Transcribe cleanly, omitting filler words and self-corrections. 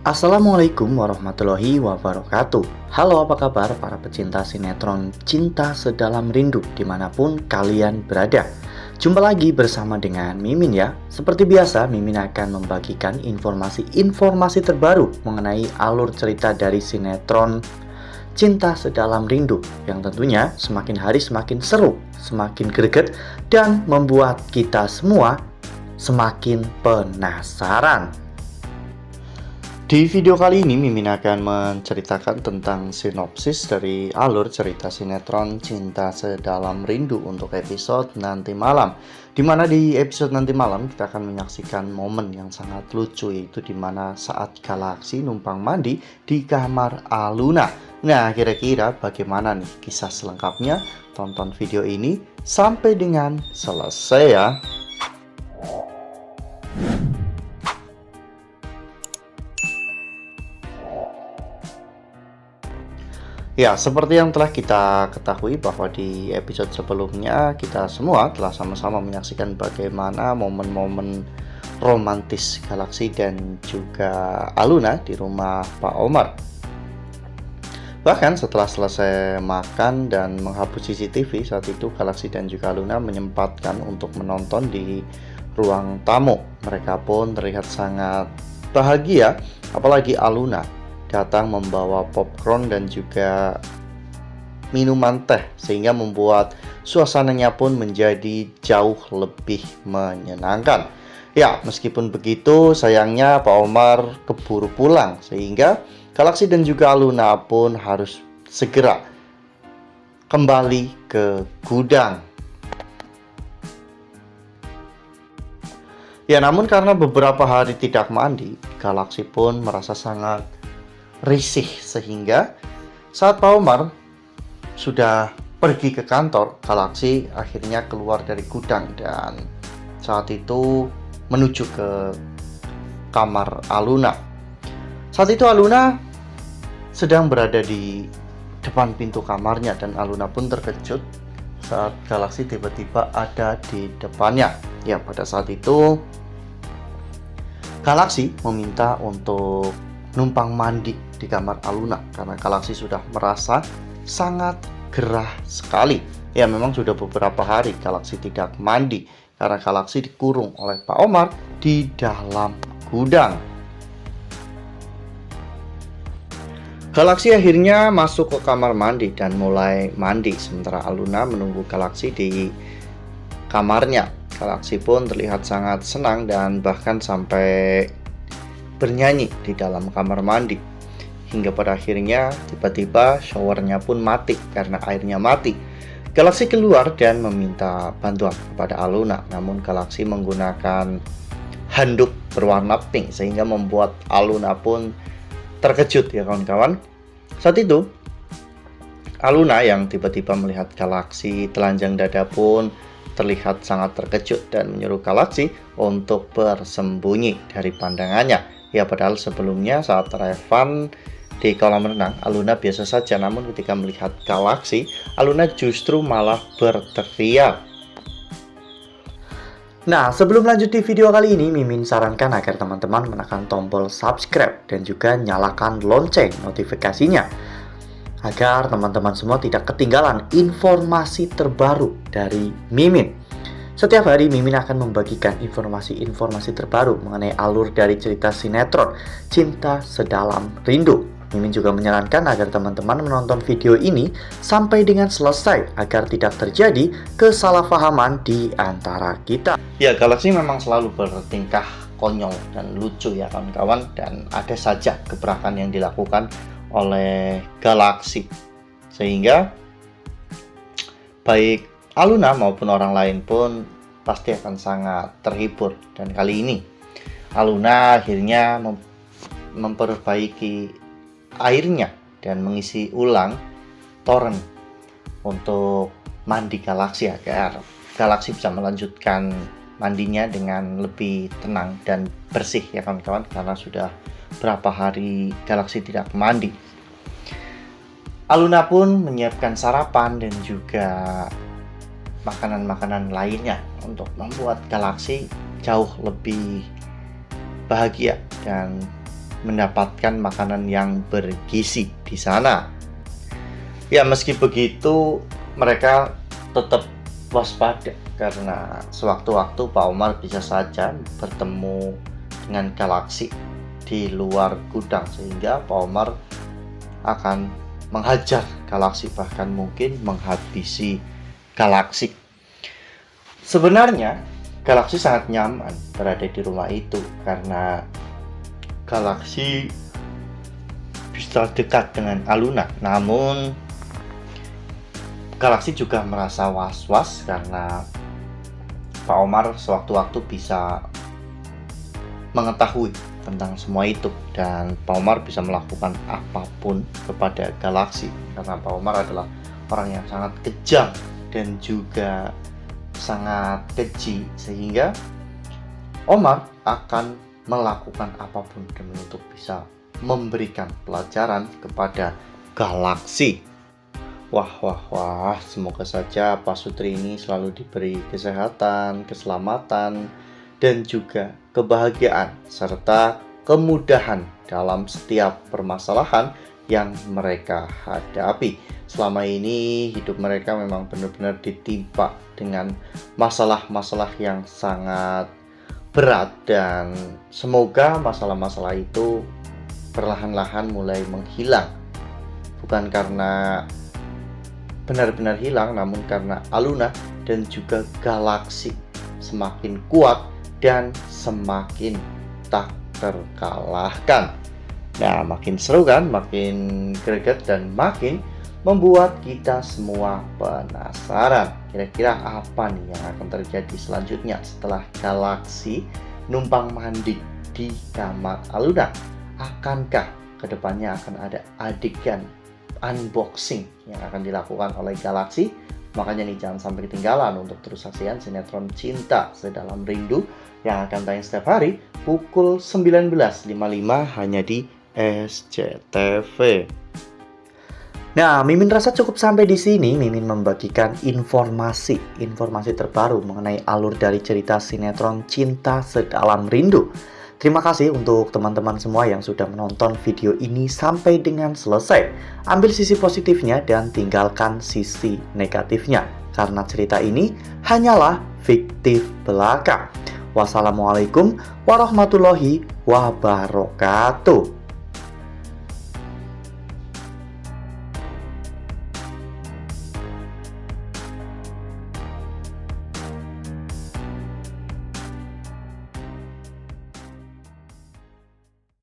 Assalamualaikum warahmatullahi wabarakatuh. Halo, apa kabar para pecinta sinetron Cinta Sedalam Rindu dimanapun kalian berada. Jumpa lagi bersama dengan Mimin ya. Seperti biasa, Mimin akan membagikan informasi terbaru mengenai alur cerita dari sinetron Cinta Sedalam Rindu yang tentunya semakin hari semakin seru, semakin greget, dan membuat kita semua semakin penasaran. Di video kali ini Mimin akan menceritakan tentang sinopsis dari alur cerita sinetron Cinta Sedalam Rindu untuk episode nanti malam. Dimana di episode nanti malam kita akan menyaksikan momen yang sangat lucu, yaitu dimana saat Galaksi numpang mandi di kamar Aluna. Nah, kira-kira bagaimana nih kisah selengkapnya? Tonton video ini sampai dengan selesai ya. Ya, seperti yang telah kita ketahui bahwa di episode sebelumnya kita semua telah sama-sama menyaksikan bagaimana momen-momen romantis Galaksi dan juga Aluna di rumah Pak Omar. Bahkan setelah selesai makan dan menghapus CCTV, saat itu Galaksi dan juga Aluna menyempatkan untuk menonton di ruang tamu. Mereka pun terlihat sangat bahagia, apalagi Aluna datang membawa popcorn dan juga minuman teh, sehingga membuat suasananya pun menjadi jauh lebih menyenangkan. Ya, meskipun begitu, sayangnya Pak Omar keburu pulang, sehingga Galaksi dan juga Aluna pun harus segera kembali ke gudang. Ya, namun karena beberapa hari tidak mandi, Galaksi pun merasa sangat risih, sehingga saat Pak Omar sudah pergi ke kantor, Galaksi akhirnya keluar dari gudang dan saat itu menuju ke kamar Aluna. Saat itu Aluna sedang berada di depan pintu kamarnya dan Aluna pun terkejut saat Galaksi tiba-tiba ada di depannya. Ya, pada saat itu Galaksi meminta untuk numpang mandi di kamar Aluna karena Galaksi sudah merasa sangat gerah sekali. Ya, memang sudah beberapa hari Galaksi tidak mandi karena Galaksi dikurung oleh Pak Omar di dalam gudang. Galaksi akhirnya masuk ke kamar mandi dan mulai mandi, sementara Aluna menunggu Galaksi di kamarnya. Galaksi pun terlihat sangat senang dan bahkan sampai bernyanyi di dalam kamar mandi. Hingga pada akhirnya tiba-tiba showernya pun mati karena airnya mati. Galaksi keluar dan meminta bantuan kepada Aluna, namun Galaksi menggunakan handuk berwarna pink sehingga membuat Aluna pun terkejut ya kawan-kawan. Saat itu Aluna yang tiba-tiba melihat Galaksi telanjang dada pun terlihat sangat terkejut dan menyuruh Galaksi untuk bersembunyi dari pandangannya. Ya, padahal sebelumnya saat Revan di kolam renang, Aluna biasa saja, namun ketika melihat Galaksi, Aluna justru malah berteriak. Nah, sebelum lanjut di video kali ini, Mimin sarankan agar teman-teman menekan tombol subscribe dan juga nyalakan lonceng notifikasinya agar teman-teman semua tidak ketinggalan informasi terbaru dari Mimin. Setiap hari Mimin akan membagikan informasi-informasi terbaru mengenai alur dari cerita sinetron Cinta Sedalam Rindu. Mimin juga menyarankan agar teman-teman menonton video ini sampai dengan selesai agar tidak terjadi kesalahpahaman di antara kita. Ya, Galaksi memang selalu bertingkah konyol dan lucu ya kawan-kawan, dan ada saja gebrakan yang dilakukan oleh Galaksi sehingga baik Aluna maupun orang lain pun pasti akan sangat terhibur. Dan kali ini Aluna akhirnya memperbaiki airnya dan mengisi ulang toren untuk mandi Galaksi agar Galaksi bisa melanjutkan mandinya dengan lebih tenang dan bersih ya kawan-kawan, karena sudah berapa hari Galaksi tidak mandi. Aluna pun menyiapkan sarapan dan juga makanan-makanan lainnya untuk membuat Galaksi jauh lebih bahagia dan mendapatkan makanan yang bergizi di sana. Ya, meski begitu mereka tetap waspada karena sewaktu-waktu Pak Omar bisa saja bertemu dengan galaksi di luar gudang, sehingga Pak Omar akan menghajar galaksi, bahkan mungkin menghabisi galaksi. Sebenarnya galaksi sangat nyaman berada di rumah itu karena galaksi bisa dekat dengan Aluna. Namun galaksi juga merasa was-was karena Pak Omar sewaktu-waktu bisa mengetahui tentang semua itu, dan Pak Omar bisa melakukan apapun kepada galaksi karena Pak Omar adalah orang yang sangat kejam dan juga sangat keji, sehingga Omar akan melakukan apapun demi untuk bisa memberikan pelajaran kepada galaksi. Wah, semoga saja Pak Sutri ini selalu diberi kesehatan, keselamatan, dan juga kebahagiaan serta kemudahan dalam setiap permasalahan yang mereka hadapi. Selama ini hidup mereka memang benar-benar ditimpa dengan masalah-masalah yang sangat berat, dan semoga masalah-masalah itu perlahan-lahan mulai menghilang. Bukan karena benar-benar hilang, namun karena Aluna dan juga galaksi semakin kuat dan semakin tak terkalahkan. Nah, makin seru kan, makin greget, dan makin membuat kita semua penasaran. Kira-kira apa nih yang akan terjadi selanjutnya setelah galaksi numpang mandi di kamar Aluna? Akankah kedepannya akan ada adegan unboxing yang akan dilakukan oleh galaksi? Makanya nih, jangan sampai ketinggalan untuk terus saksikan sinetron Cinta Sedalam Rindu yang akan tayang setiap hari pukul 19.55 hanya di SCTV. Nah, Mimin rasa cukup sampai di sini. Mimin membagikan informasi terbaru mengenai alur dari cerita sinetron Cinta Sedalam Rindu. Terima kasih untuk teman-teman semua yang sudah menonton video ini sampai dengan selesai. Ambil sisi positifnya dan tinggalkan sisi negatifnya, karena cerita ini hanyalah fiktif belaka. Wassalamualaikum warahmatullahi wabarakatuh.